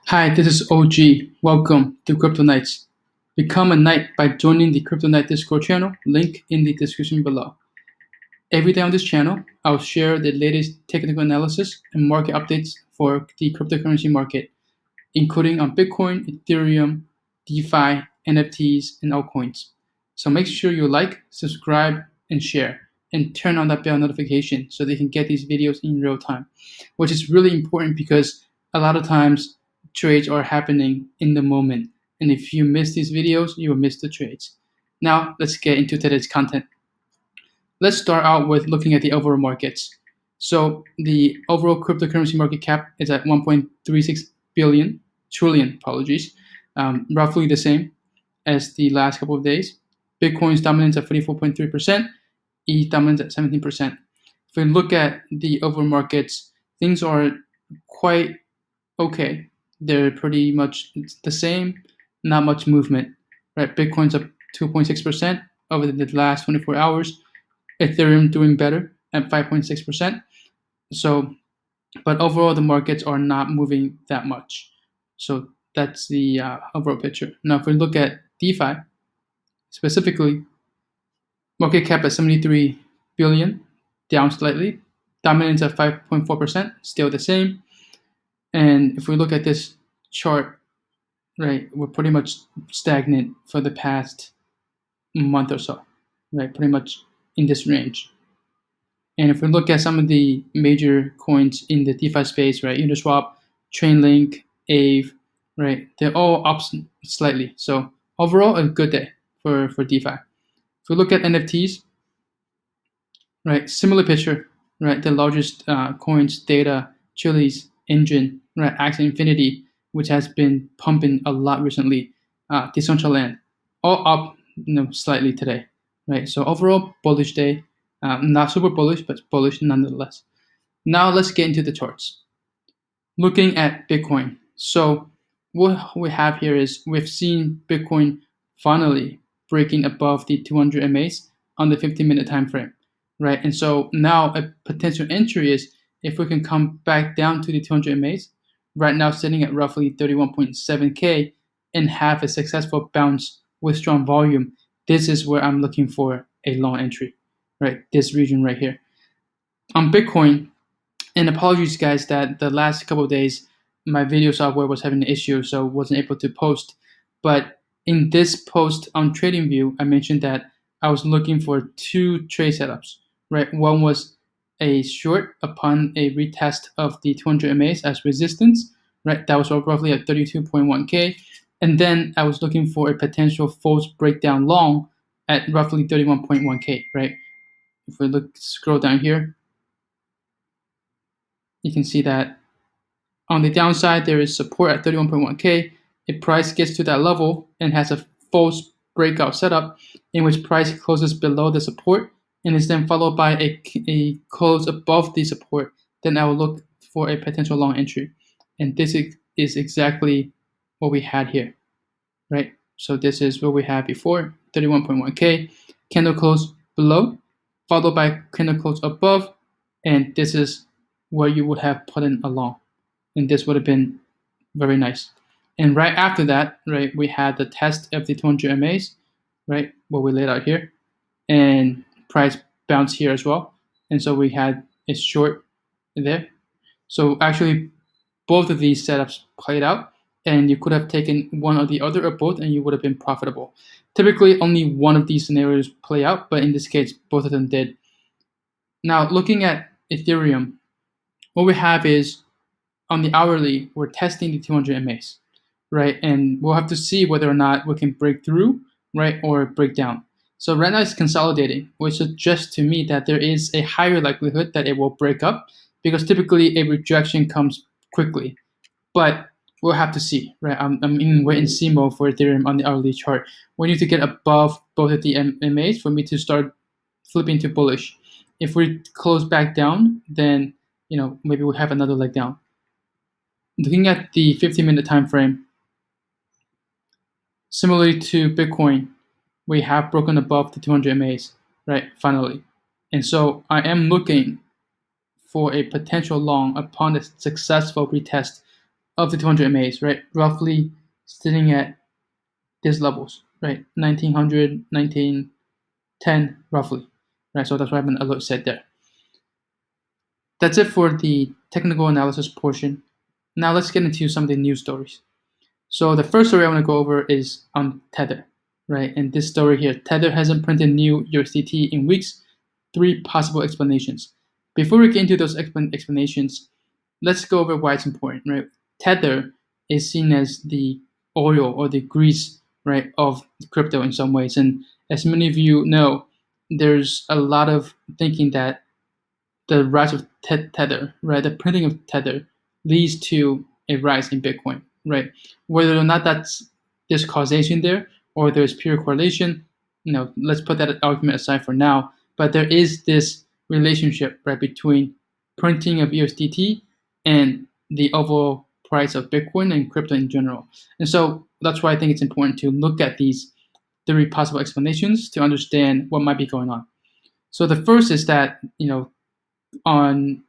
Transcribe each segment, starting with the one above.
Hi, this is OG. Welcome to Crypto Nights. Become a knight by joining the Crypto Night Discord channel, link in the description below. Every day on this channel, I'll share the latest technical analysis and market updates for the cryptocurrency market, including on Bitcoin, Ethereum, DeFi, NFTs, and altcoins. So make sure you like, subscribe, and share, and turn on that bell notification so they can get these videos in real time, which is really important because a lot of times trades are happening in the moment. And if you miss these videos, you will miss the trades. Now, let's get into today's content. Let's start out with looking at the overall markets. So the overall cryptocurrency market cap is at 1.36 trillion, apologies, roughly the same as the last couple of days. Bitcoin's dominance at 44.3%, ETH dominance at 17%. If we look at the overall markets, things are quite okay. They're pretty much the same, not much movement, right? Bitcoin's up 2.6% over the last 24 hours. Ethereum doing better at 5.6%. So, but overall, the markets are not moving that much. So that's the overall picture. Now, if we look at DeFi specifically, market cap at 73 billion, down slightly. Dominance at 5.4%, still the same. And if we look at this chart, right, we're pretty much stagnant for the past month or so, right? Pretty much in this range. And if we look at some of the major coins in the DeFi space, right, Uniswap, Chainlink, Aave, right, they're all up slightly. So overall, a good day for DeFi. If we look at NFTs, right, similar picture, right, the largest coins, Data, Chiliz, Engine, right, Axie Infinity, which has been pumping a lot recently, Decentraland, all up, slightly today, right? So overall, bullish day. Not super bullish, but bullish nonetheless. Now let's get into the charts. Looking at Bitcoin. So what we have here is we've seen Bitcoin finally breaking above the 200 MAs on the 15-minute time frame, right? And so now a potential entry is if we can come back down to the 200 MAs, right now sitting at roughly 31.7K and have a successful bounce with strong volume. This is where I'm looking for a long entry, right? This region right here. On Bitcoin, and apologies guys that the last couple of days my video software was having an issue, so wasn't able to post. But in this post on TradingView, I mentioned that I was looking for two trade setups, right? One was a short upon a retest of the 200 MAs as resistance, right? That was roughly at 32.1K. And then I was looking for a potential false breakdown long at roughly 31.1K, right? If we scroll down here, you can see that on the downside, there is support at 31.1K. If price gets to that level and has a false breakout setup in which price closes below the support and is then followed by a close above the support, then I will look for a potential long entry. And this is exactly what we had here, right? So this is what we had before, 31.1K, candle close below, followed by candle close above, and this is where you would have put in a long. And this would have been very nice. And right after that, right, we had the test of the 200 MAs, right, what we laid out here, and price bounce here as well. And so we had a short there. So actually, both of these setups played out, and you could have taken one or the other or both, and you would have been profitable. Typically, only one of these scenarios play out, but in this case, both of them did. Now, looking at Ethereum, what we have is on the hourly, we're testing the 200 MAs, right? And we'll have to see whether or not we can break through, right, or break down. So right now it's consolidating, which suggests to me that there is a higher likelihood that it will break up because typically a rejection comes quickly. But we'll have to see, right? I'm in wait and see mode for Ethereum on the hourly chart. We need to get above both of the MAs for me to start flipping to bullish. If we close back down, then maybe we'll have another leg down. Looking at the 15-minute time frame, similarly to Bitcoin, we have broken above the 200 MAs, right? Finally. And so I am looking for a potential long upon a successful retest of the 200 MAs, right? Roughly sitting at these levels, right? 1900, 1910, roughly, right? So that's why I have an alert set there. That's it for the technical analysis portion. Now let's get into some of the news stories. So the first story I want to go over is on Tether, right? And this story here, Tether hasn't printed new USDT in weeks. 3 possible explanations. Before we get into those explanations, let's go over why it's important, right? Tether is seen as the oil or the grease, right, of crypto in some ways. And as many of you know, there's a lot of thinking that the rise of Tether, right, the printing of Tether leads to a rise in Bitcoin, right? Whether or not there's causation there or there's pure correlation, let's put that argument aside for now. But there is this relationship, right, between printing of USDT and the overall price of Bitcoin and crypto in general. And so that's why I think it's important to look at these 3 possible explanations to understand what might be going on. So the first is that, on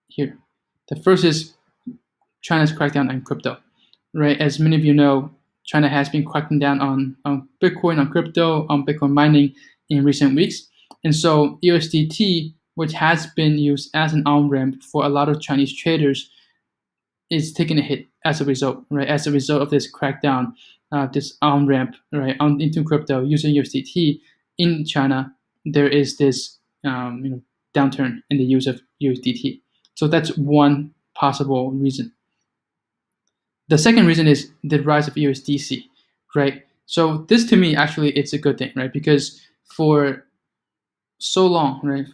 here. The first is China's crackdown on crypto, right? As many of you know, China has been cracking down on Bitcoin, on crypto, on Bitcoin mining in recent weeks. And so USDT, which has been used as an on-ramp for a lot of Chinese traders, is taking a hit as a result, right? As a result of this crackdown, this on-ramp, right, into crypto using USDT in China, there is this downturn in the use of USDT. So that's one possible reason. The second reason is the rise of USDC, right? So this to me actually it's a good thing, right? Because for so long, right,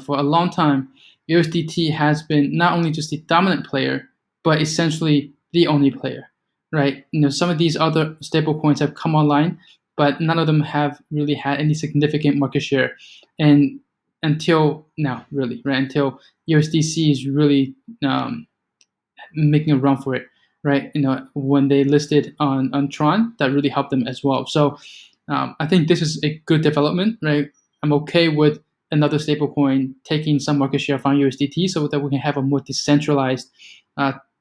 for a long time, USDT has been not only just the dominant player, but essentially the only player, right? Some of these other stablecoins have come online, but none of them have really had any significant market share, and until now, really, right? Until USDC is really making a run for it, right? When they listed on Tron, that really helped them as well. So I think this is a good development, right? I'm okay with another stablecoin taking some market share from USDT so that we can have a more decentralized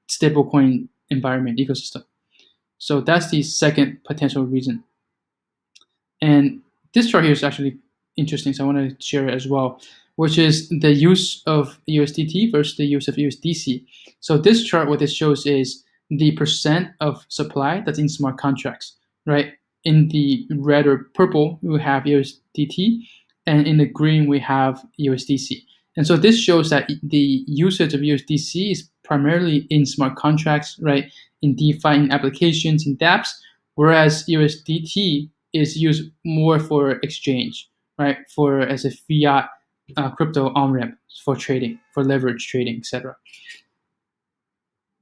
stablecoin environment ecosystem. So that's the second potential reason. And this chart here is actually interesting, so I want to share it as well, which is the use of USDT versus the use of USDC. So this chart, what it shows is the percent of supply that's in smart contracts, right? In the red or purple, we have USDT, and in the green, we have USDC. And so this shows that the usage of USDC is primarily in smart contracts, right? In DeFi, in applications, in dApps, whereas USDT is used more for exchange, right? For as a fiat crypto on ramp for trading, for leverage trading, etc.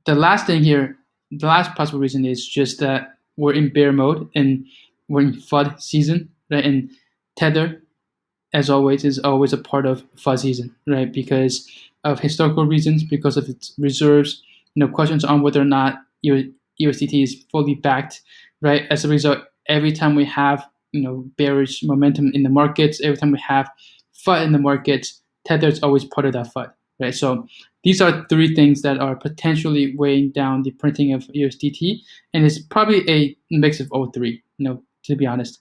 The last thing here, the last possible reason is just that we're in bear mode and we're in FUD season, right? And Tether, as always, is always a part of FUD season, right? Because of historical reasons, because of its reserves, questions on whether or not USDT is fully backed, right? As a result, every time we have bearish momentum in the markets, every time we have FUD in the markets, Tether is always part of that FUD, right? So these are 3 things that are potentially weighing down the printing of USDT, and it's probably a mix of all 3, to be honest.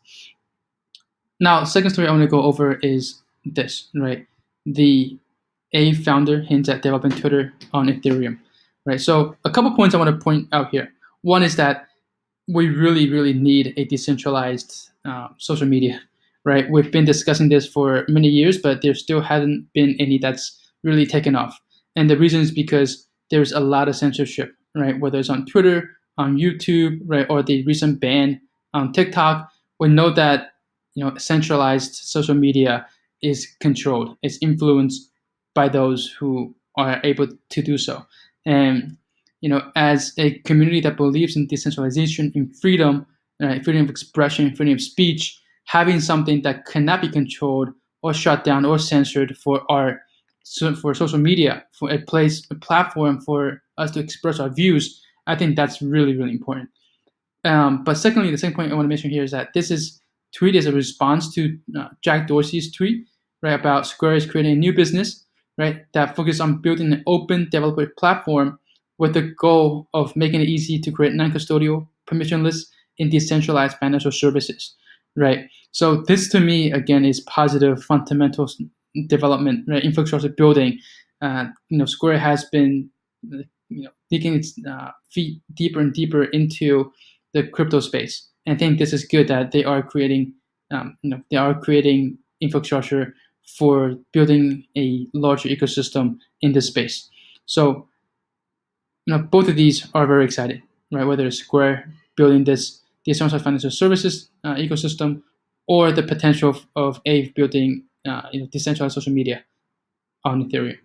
Now, second story I want to go over is this, right? The A founder hints at developing Twitter on Ethereum, right? So a couple points I want to point out here. One is that we really, really need a decentralized social media, right? We've been discussing this for many years, but there still hasn't been any that's really taken off. And the reason is because there's a lot of censorship, right? Whether it's on Twitter, on YouTube, right, or the recent ban on TikTok, we know that centralized social media is controlled, it's influenced by those who are able to do so. And as a community that believes in decentralization, in freedom, freedom of expression, freedom of speech, having something that cannot be controlled or shut down or censored for social media, for a platform for us to express our views, I think that's really, really important. But secondly, the second point I want to mention here is that this tweet is a response to Jack Dorsey's tweet, right, about Square is creating a new business, right, that focuses on building an open developer platform with the goal of making it easy to create non-custodial, permissionless, and decentralized financial services, right? So this to me, again, is positive fundamentals development, right? Infrastructure building. Square has been, digging its feet deeper and deeper into the crypto space. And I think this is good that they are creating, infrastructure for building a larger ecosystem in this space. So, both of these are very exciting, right? Whether it's Square building this decentralized financial services ecosystem, or the potential of Aave building, decentralized social media on Ethereum.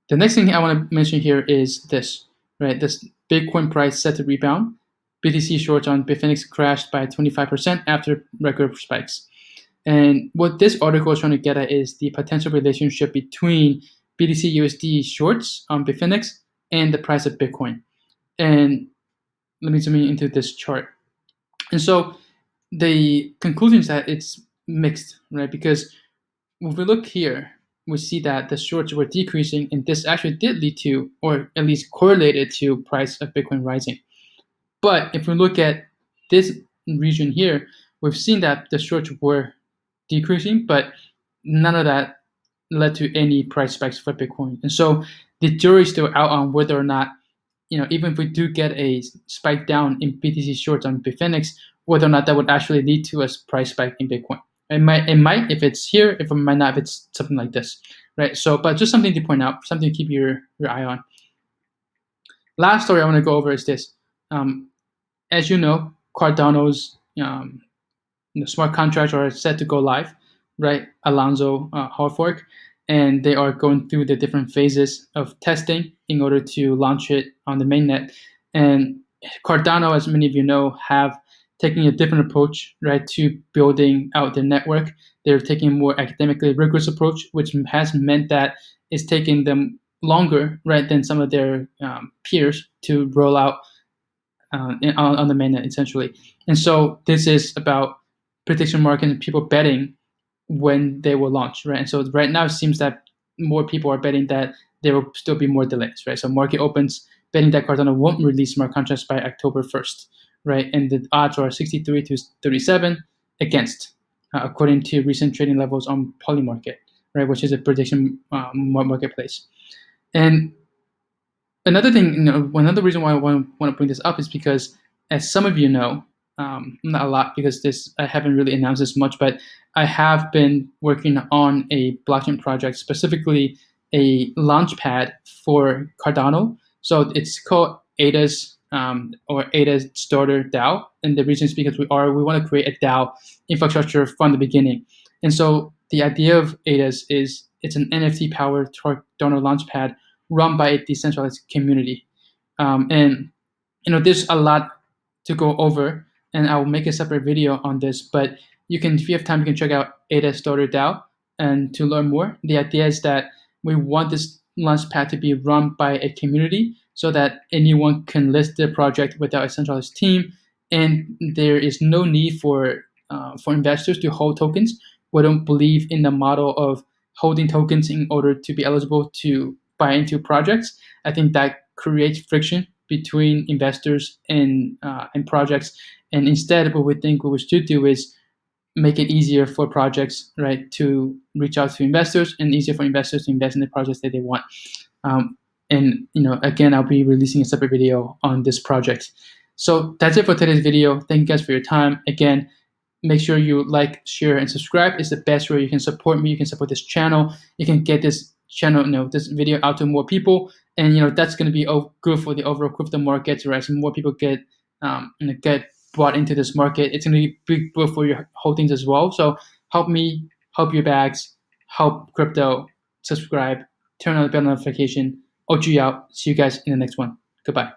The next thing I want to mention here is this, right? This Bitcoin price set to rebound. BTC shorts on Bitfinex crashed by 25% after record spikes. And what this article is trying to get at is the potential relationship between BTC USD shorts on Bitfinex and the price of Bitcoin. And let me zoom into this chart. And so the conclusion is that it's mixed, right? Because if we look here, we see that the shorts were decreasing, and this actually did lead to, or at least correlated to, price of Bitcoin rising. But if we look at this region here, we've seen that the shorts were decreasing, but none of that led to any price spikes for Bitcoin. And so the jury's still out on whether or not, even if we do get a spike down in BTC shorts on Bitfinex, whether or not that would actually lead to a price spike in Bitcoin. It might if it's here, if it might not if it's something like this, right? So, but just something to point out, something to keep your eye on. Last story I want to go over is this. As you know, Cardano's smart contracts are set to go live, right? Alonzo hard fork, and they are going through the different phases of testing in order to launch it on the mainnet. And Cardano, as many of you know, have taking a different approach, right, to building out their network. They're taking a more academically rigorous approach, which has meant that it's taking them longer, right, than some of their peers to roll out on the mainnet, essentially. And so this is about prediction markets and people betting when they will launch, right? And so right now it seems that more people are betting that there will still be more delays, right? So market opens betting that Cardano won't release smart contracts by October 1st, right? And the odds are 63 to 37 against, according to recent trading levels on Polymarket, right, which is a prediction marketplace. And another thing, another reason why I want to bring this up is because, as some of you know, not a lot because I haven't really announced this much, but I have been working on a blockchain project, specifically a launchpad for Cardano. So it's called ADA's or ADA's Starter DAO, and the reason is because we want to create a DAO infrastructure from the beginning. And so the idea of ADA's is it's an NFT powered Cardano launchpad run by a decentralized community. And there's a lot to go over, and I will make a separate video on this. But if you have time, you can check out ADA Starter DAO and to learn more. The idea is that we want this launchpad to be run by a community so that anyone can list their project without a centralized team, and there is no need for investors to hold tokens. We don't believe in the model of holding tokens in order to be eligible to buy into projects. I think that creates friction between investors and projects. And instead, what we should do is make it easier for projects, right, to reach out to investors, and easier for investors to invest in the projects that they want. And again, I'll be releasing a separate video on this project. So that's it for today's video. Thank you guys for your time. Again, make sure you like, share, and subscribe. It's the best way you can support me. You can support this channel. You can get this channel, this video out to more people, and that's going to be good for the overall crypto markets, right? So more people get brought into this market. It's going to be good for your holdings as well. So help me, help your bags, help crypto. Subscribe, turn on the bell notification. OG out. See you guys in the next one. Goodbye.